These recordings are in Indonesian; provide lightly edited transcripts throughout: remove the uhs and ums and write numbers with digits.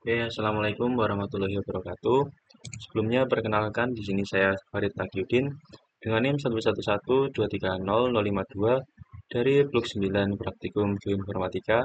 Oke, Assalamualaikum warahmatullahi wabarakatuh. Sebelumnya perkenalkan di sini saya Farid Taqiyuddin dengan NIM 11112300552 dari Blok 9 Praktikum Geoinformatika.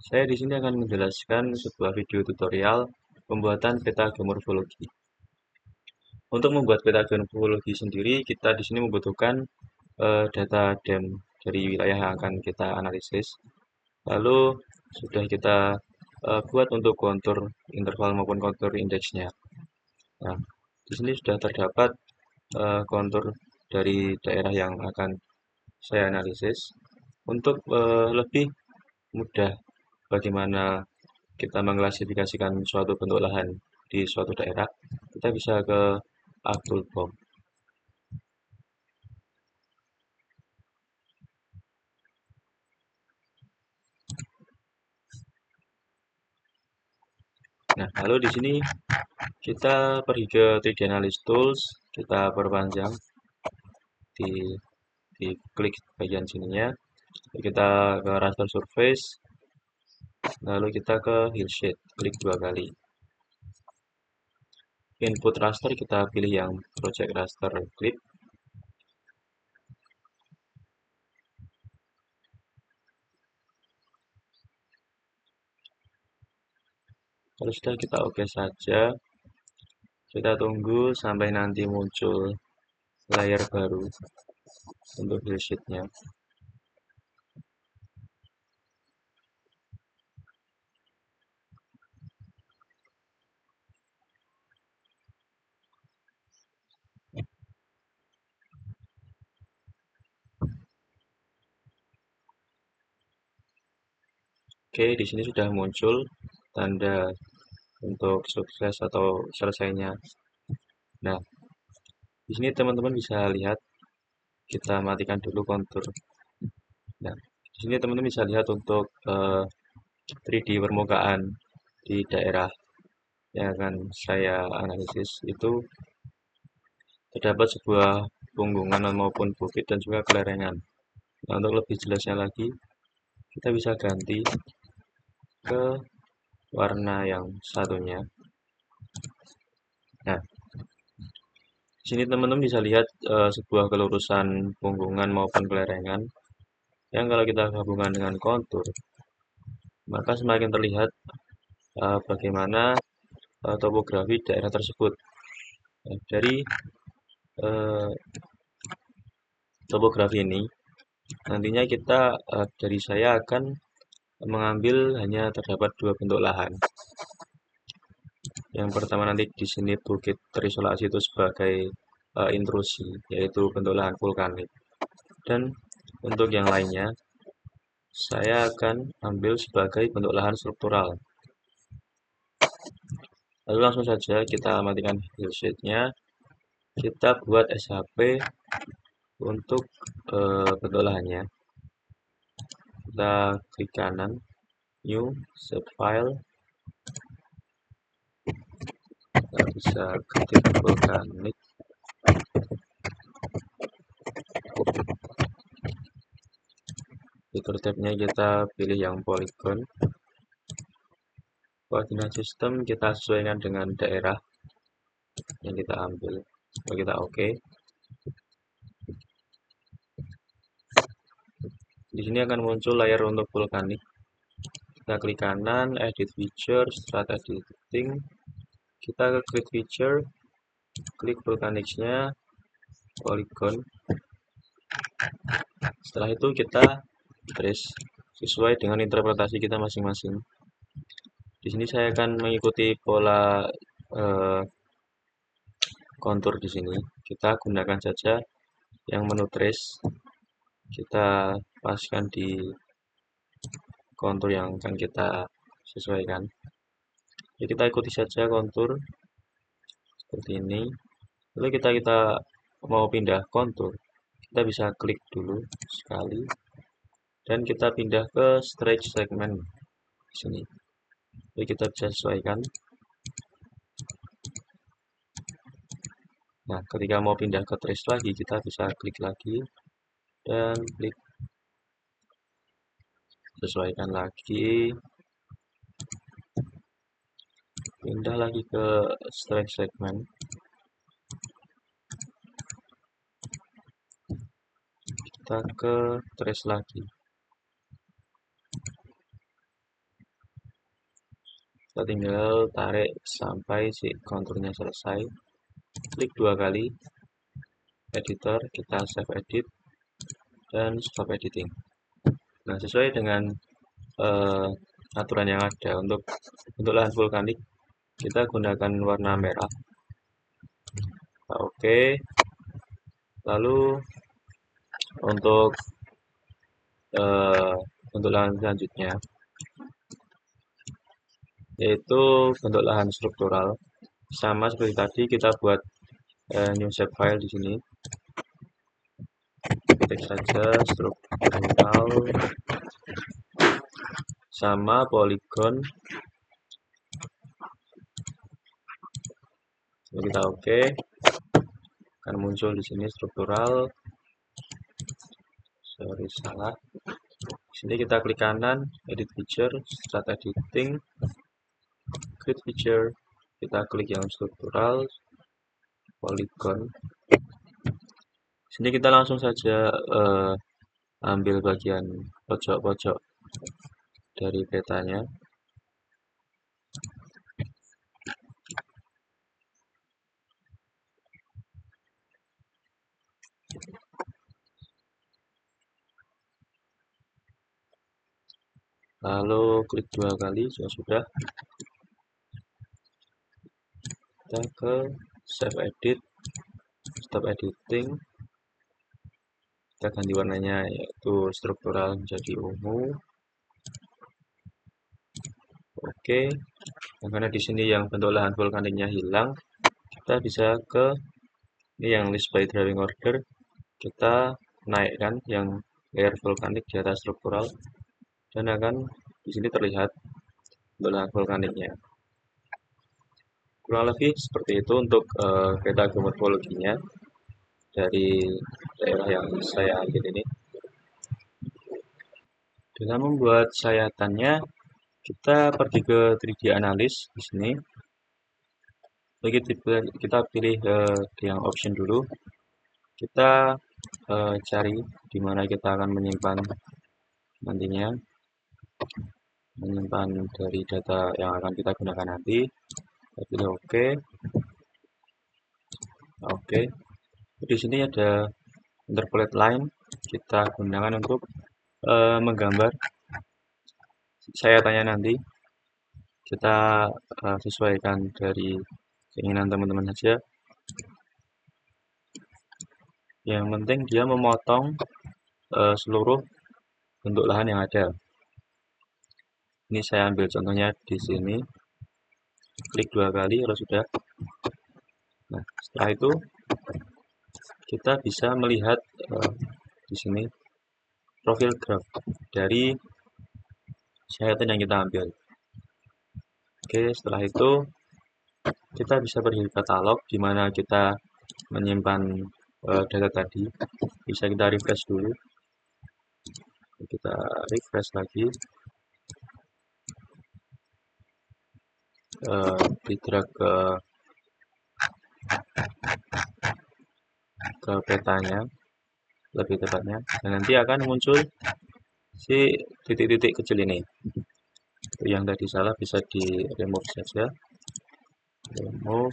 Saya di sini akan menjelaskan sebuah video tutorial pembuatan peta geomorfologi. Untuk membuat peta geomorfologi sendiri, kita di sini membutuhkan data DEM dari wilayah yang akan kita analisis. Lalu sudah kita buat untuk kontur interval maupun kontur indeksnya. Nah, di sini sudah terdapat kontur dari daerah yang akan saya analisis. Untuk lebih mudah bagaimana kita mengklasifikasikan suatu bentuk lahan di suatu daerah, kita bisa ke ArcToolBox. Nah, lalu di sini kita pergi ke 3D Analysis Tools, kita perpanjang di klik bagian sininya, kita ke raster surface, lalu kita ke hillshade, klik dua kali. Input raster kita pilih yang project raster, klik. Kalau sudah kita oke saja, kita tunggu sampai nanti muncul layar baru untuk hillshade-nya. Oke, di sini sudah muncul tanda untuk sukses atau selesainya. Nah, di sini teman-teman bisa lihat, kita matikan dulu kontur. Nah, di sini teman-teman bisa lihat untuk 3D permukaan di daerah yang akan saya analisis itu terdapat sebuah punggungan maupun bukit dan juga kelerengan. Nah, untuk lebih jelasnya lagi, kita bisa ganti ke warna yang satunya. Nah, di sini teman-teman bisa lihat sebuah kelurusan punggungan maupun kelerengan yang kalau kita gabungkan dengan kontur, maka semakin terlihat bagaimana topografi daerah tersebut. Nah, dari eh, topografi ini, nantinya kita dari saya akan mengambil hanya terdapat dua bentuk lahan. Yang pertama nanti di sini bukit terisolasi itu sebagai intrusi, yaitu bentuk lahan vulkanik. Dan untuk yang lainnya, saya akan ambil sebagai bentuk lahan struktural. Lalu langsung saja kita matikan hillshade-nya, kita buat SHP untuk bentuk lahannya. Kita klik kanan, new, save file, kita bisa ketik vulkanik. Fitur tab-nya kita pilih yang polygon. Koordinat sistem kita sesuaikan dengan daerah yang kita ambil. Lalu kita oke. Di sini akan muncul layar untuk vulkanik. Kita klik kanan, edit feature, start editing. Kita ke create feature, klik vulkaniknya, polygon. Setelah itu kita trace sesuai dengan interpretasi kita masing-masing. Di sini saya akan mengikuti pola kontur di sini. Kita gunakan saja yang menu trace. Kita paskan di kontur yang akan kita sesuaikan. Jadi kita ikuti saja kontur seperti ini. Lalu kita mau pindah kontur, kita bisa klik dulu sekali dan kita pindah ke stretch segment sini. Jadi kita bisa sesuaikan. Nah, ketika mau pindah ke trace lagi, kita bisa klik lagi dan klik sesuaikan lagi. pindah lagi ke stretch segment, kita ke trace lagi, kita tinggal tarik sampai si konturnya selesai, klik 2 kali editor, kita save edit dan stop editing. Nah, sesuai dengan aturan yang ada untuk lahan vulkanik, kita gunakan warna merah. Nah, oke. Lalu untuk lahan selanjutnya, yaitu bentuk lahan struktural. Sama seperti tadi, kita buat new shapefile di sini. Ketik saja struktural sama polygon. Jadi kita oke. Akan muncul di sini struktural. Sorry, salah. Di sini kita klik kanan, edit feature, start editing, create feature. Kita klik yang struktural, polygon. Di sini kita langsung saja ambil bagian pojok-pojok dari petanya. Lalu klik 2 kali, sudah. Kita ke save edit, stop editing. Kita ganti warnanya yaitu struktural menjadi ungu. Oke. Nah, karena di sini yang bentuk lahan vulkaniknya hilang, kita bisa ke ini yang list by drawing order. Kita naikkan yang layer vulkanik di atas struktural dan akan di sini terlihat bentuk lahan vulkaniknya. Kurang lebih seperti itu untuk peta geomorfologinya dari daerah yang saya ambil ini. Dengan membuat sayatannya, kita pergi ke 3D analysis di sini. Kita pilih yang option dulu. Kita cari di mana kita akan menyimpan nantinya, menyimpan dari data yang akan kita gunakan nanti. Kita pilih OK. Oke. Di sini ada interpolate line. Kita gunakan untuk menggambar sayatannya nanti. Kita sesuaikan dari keinginan teman-teman saja. Yang penting dia memotong seluruh bentuk lahan yang ada. Ini saya ambil contohnya di sini. Klik 2 kali kalau sudah. Nah, setelah itu kita bisa melihat di sini profil graph dari sayatan yang kita ambil. Oke, setelah itu kita bisa pergi ke katalog di mana kita menyimpan data tadi. Bisa kita refresh dulu. Kita refresh lagi. Di drag ke petanya lebih tepatnya, dan nanti akan muncul si titik-titik kecil ini. Yang tadi salah bisa di remove saja, remove.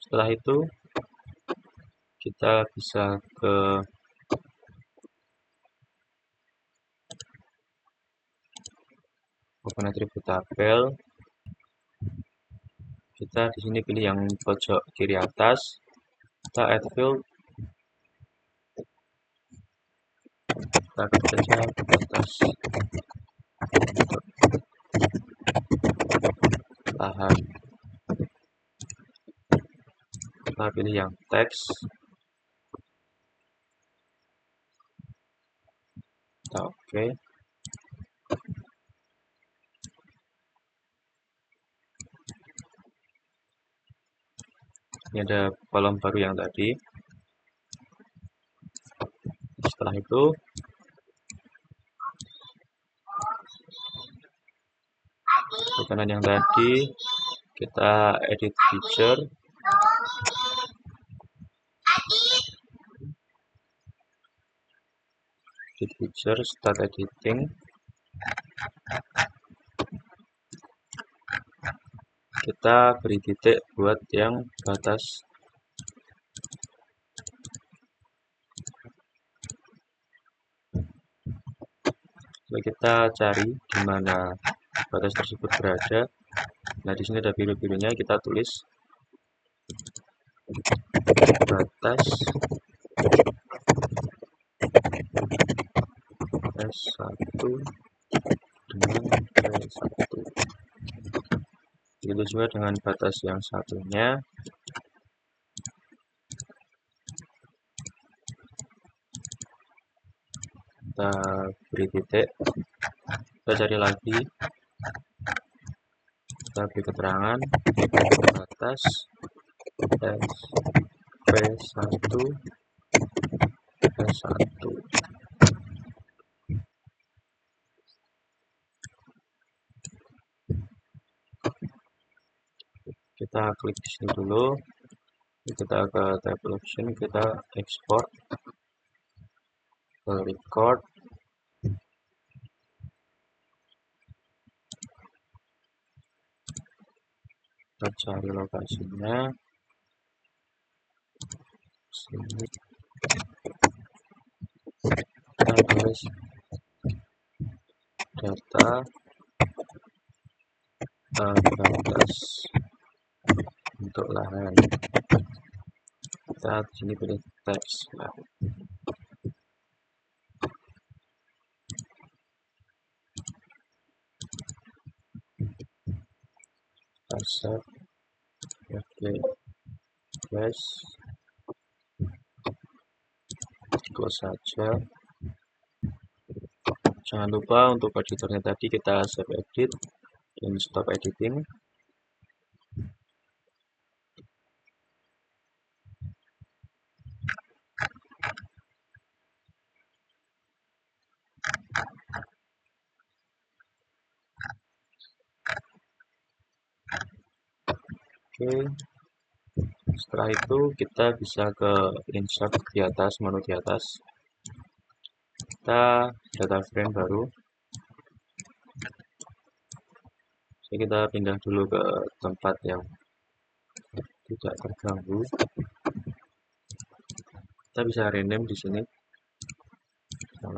Setelah itu kita bisa ke open attribute tabel. Kita di sini pilih yang pojok kiri atas. Kita add field. Kita klik saja atas lahan. Kita pilih yang teks. Kita oke. Ini ada kolom baru yang tadi. Setelah itu tekanan yang tadi kita edit feature, start editing. Kita beri titik buat yang batas. Lalu kita cari di mana batas tersebut berada. Nah, di sini ada biru-birunya, kita tulis batas S1 dengan P1. Begitu juga dengan batas yang satunya. Kita beri titik, kita cari lagi, kita beri keterangan batas P1 P1. Kita klik di sini dulu, kita ke table option, kita export ke record. Kita cari lokasinya sini, kita tulis data batas untuk lahan. Kita di sini pilih teks. Nah, save. Oke, guys, close saja. Jangan lupa untuk editornya tadi kita save edit dan stop editing. Oke, setelah itu kita bisa ke insert di atas, menu di atas. Kita data frame baru. Jadi kita pindah dulu ke tempat yang tidak terganggu. Kita bisa rename di sini. Kita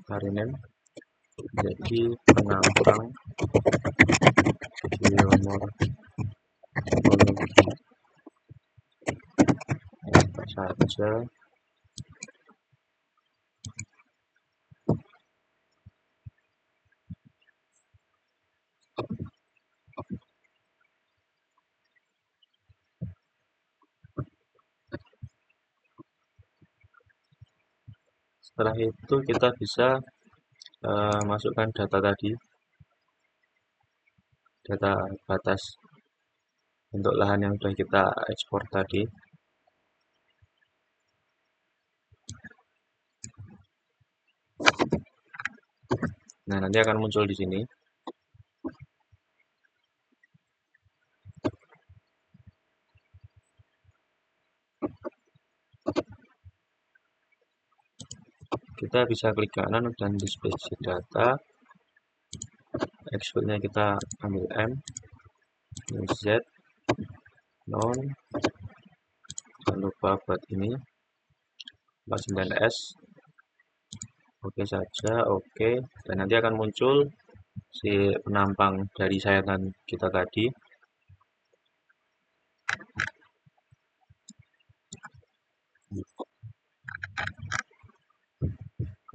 rename jadi penampang geomorfologi saja. Setelah itu kita bisa masukkan data tadi, data batas untuk lahan yang sudah kita ekspor tadi. Nah, nanti akan muncul di sini. Kita bisa klik kanan dan display data. Exportnya kita ambil M, Z, non, jangan lupa buat ini 49S. Oke saja, oke, dan nanti akan muncul si penampang dari sayatan kita tadi.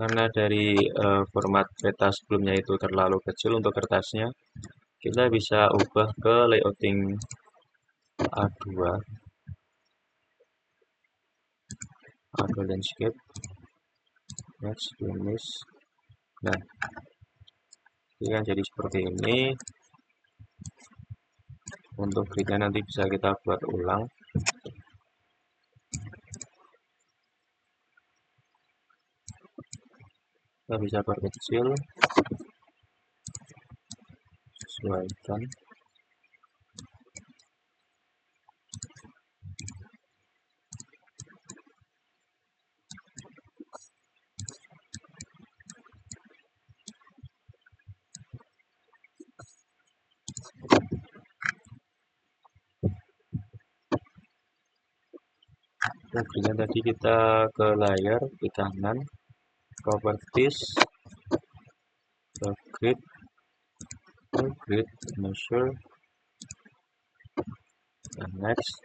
Karena dari format peta sebelumnya itu terlalu kecil untuk kertasnya, kita bisa ubah ke layouting A2 landscape, next, finish. Nah, ini kan jadi seperti ini. Untuk gridnya nanti bisa kita buat ulang. Kita bisa perkecil, sesuaikan. Kemudian tadi kita ke layar di kanan, properties, ke grid, measure, dan next.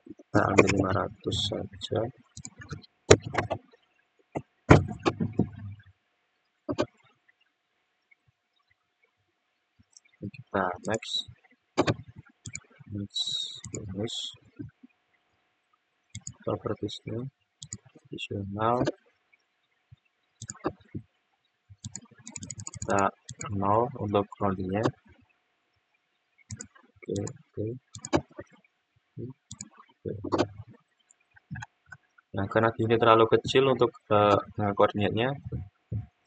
Kita ambil 500 saja. Kita next, finish, propertiesnya, additional, kita 0 untuk roundingnya. Oke. Nah, karena ini terlalu kecil untuk koordinatnya,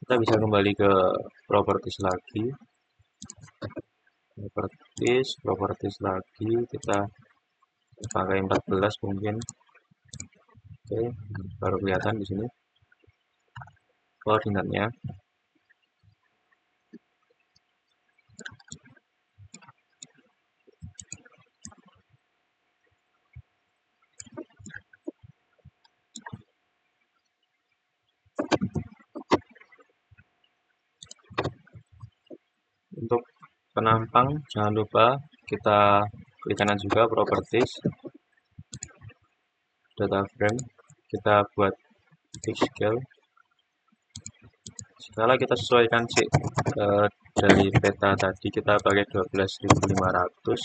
kita bisa kembali ke properties lagi. Properties lagi, kita pakai 14 mungkin. Oke, baru kelihatan di sini koordinatnya. Untuk penampang jangan lupa kita klik kanan juga properties, data frame, kita buat fixed scale. Skala kita sesuaikan sih dari peta tadi kita pakai 12.500.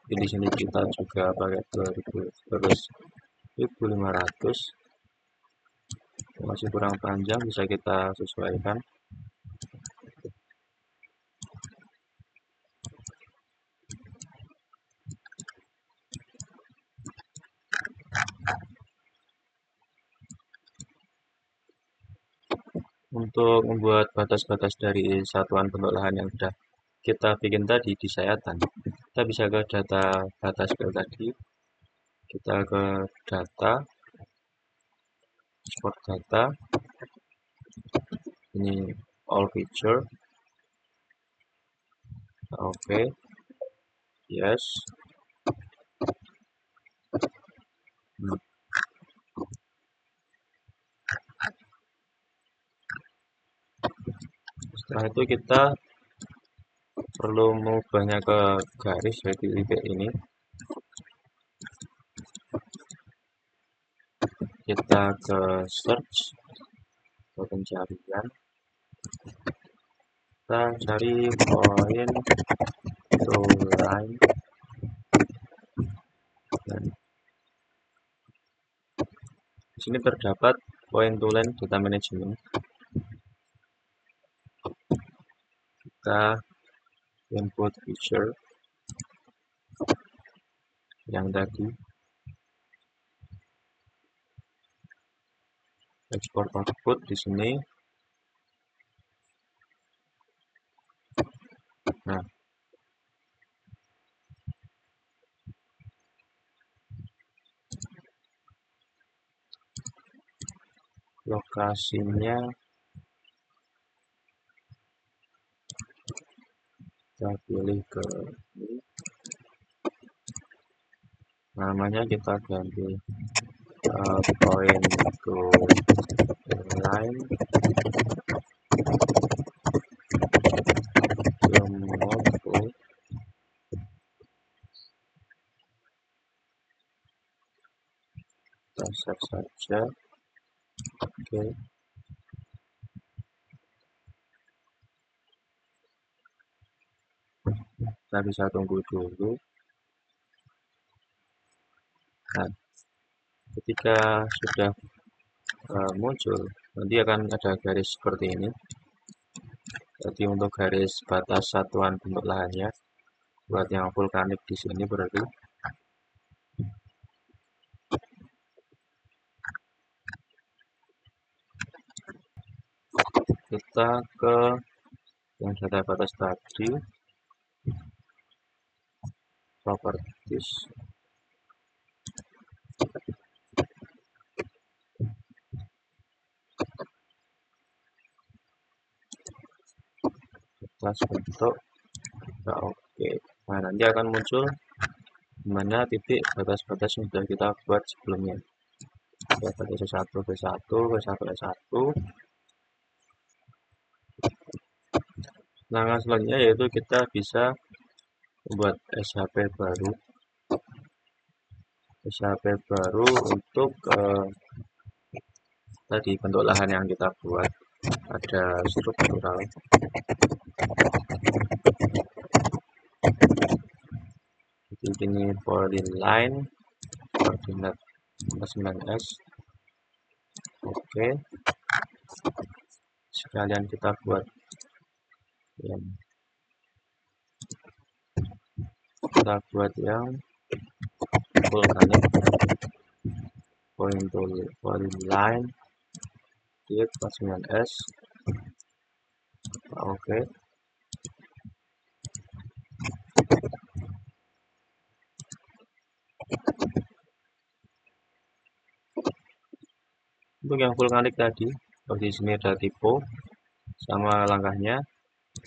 Di sini kita juga pakai 12.500. Masih kurang panjang, bisa kita sesuaikan. Untuk membuat batas-batas dari satuan bentuk lahan yang sudah kita bikin tadi di sayatan, kita bisa ke data batas scale tadi, kita ke data, export data, ini all feature, oke, yes. Setelah itu kita perlu mengubahnya ke garis dari titik ini. Kita ke search, ke pencarian, kita cari point to line, dan di sini terdapat point to line data management. Kita input feature yang tadi, export output di sini. Nah, lokasinya kita pilih ke ini. Namanya kita ganti point to line, output, kita save saja. Oke. Kita bisa tunggu dulu. Nah, ketika sudah muncul, nanti akan ada garis seperti ini. Jadi untuk garis batas satuan bentuk lahannya, buat yang vulkanik di sini berarti kita ke yang data batas tadi, properties, batas bentuk, kita oke. Nah, nanti akan muncul dimana titik batas-batas yang sudah kita buat sebelumnya. Ya, S1, B1, B1, S1. Langkah selanjutnya yaitu kita bisa membuat SHP baru untuk tadi bentuk lahan yang kita buat. Ada struktural, jadi ini polyline koordinat 9S. Oke, sekalian kita buat yang vulkanik polyline titik 9S. Oke, untuk yang vulkanik tadi, di sini ada tipe sama langkahnya,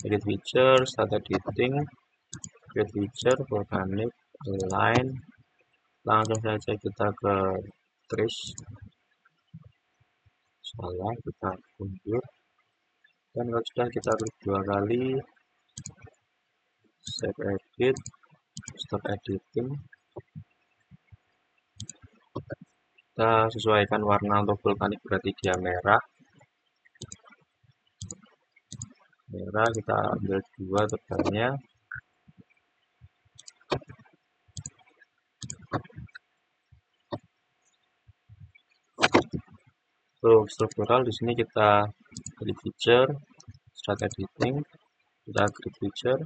edit feature, start editing, create feature, vulkanik, line, langsung saja kita ke trace, salah kita mundur, dan kalau sudah kita klik 2 kali, save edit, stop editing. Kita sesuaikan warna untuk vulkanik, berarti dia merah, kita ambil 2 tebalnya. Untuk struktural di sini kita klik feature, start editing, kita klik feature,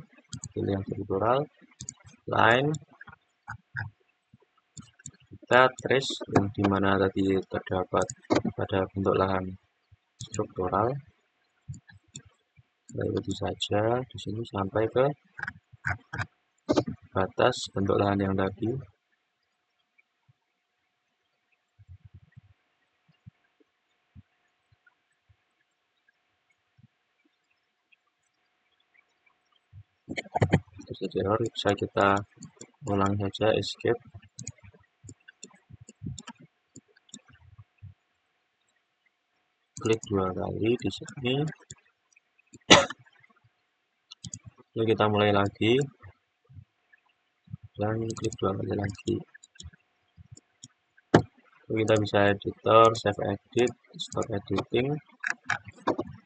pilih yang struktural, line, kita trace yang dimana tadi terdapat pada bentuk lahan struktural. Kita ikuti saja di sini sampai ke batas bentuk lahan yang tadi. Terjadi error, bisa kita ulang saja, escape. Klik 2 kali di sini. Lalu kita mulai lagi dan klik 2 kali lagi. Lalu kita bisa editor, save edit, stop editing.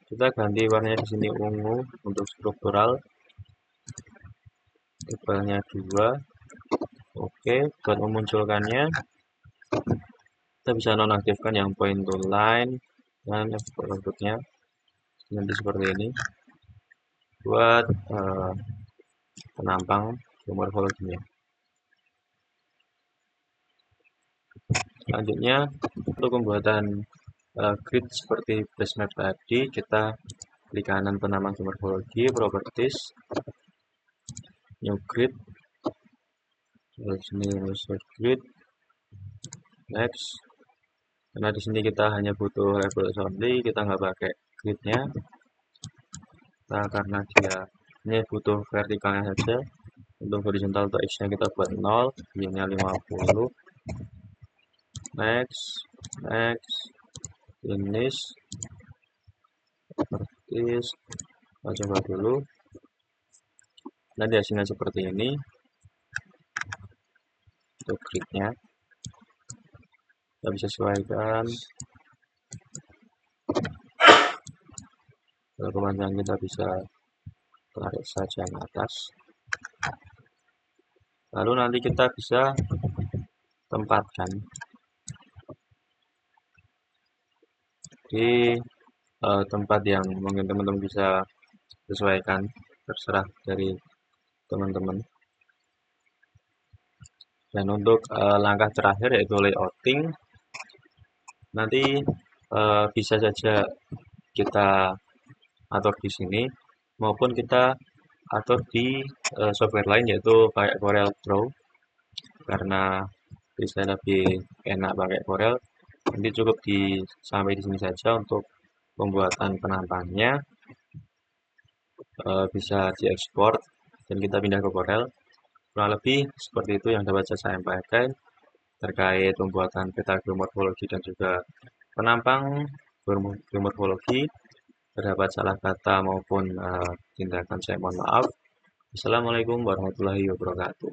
Kita ganti warnanya di sini ungu untuk struktural. Tebalnya 2. Oke, buat memunculkannya kita bisa nonaktifkan yang point to line dan export outputnya nanti seperti ini buat penampang geomorfologinya. Selanjutnya untuk pembuatan grid seperti base map tadi, kita klik kanan penampang geomorfologi, properties, new grid, di sini insert grid, next. Karena di sini kita hanya butuh label only, kita nggak pakai gridnya. Nah, karena dia ini butuh vertikalnya saja. Untuk horizontal atau X nya kita buat 0, Y-nya 50. Next, finish, properties, kita coba dulu. Nanti hasilnya seperti ini untuk gridnya. Kita bisa sesuaikan. Kalau kepanjangan kita bisa tarik saja ke atas. Lalu nanti kita bisa tempatkan di tempat yang mungkin teman-teman bisa sesuaikan, terserah dari teman-teman. Dan untuk langkah terakhir yaitu layouting, nanti bisa saja kita atur di sini maupun kita atur di software lain yaitu kayak Corel Draw karena bisa lebih enak pakai Corel. Nanti cukup sampai di sini saja untuk pembuatan penampangnya. Bisa diekspor dan kita pindah ke Corel. Kurang lebih seperti itu yang dapat saya sampaikan terkait pembuatan peta geomorfologi dan juga penampang geomorfologi. Terdapat salah kata maupun tindakan, saya mohon maaf. Assalamualaikum warahmatullahi wabarakatuh.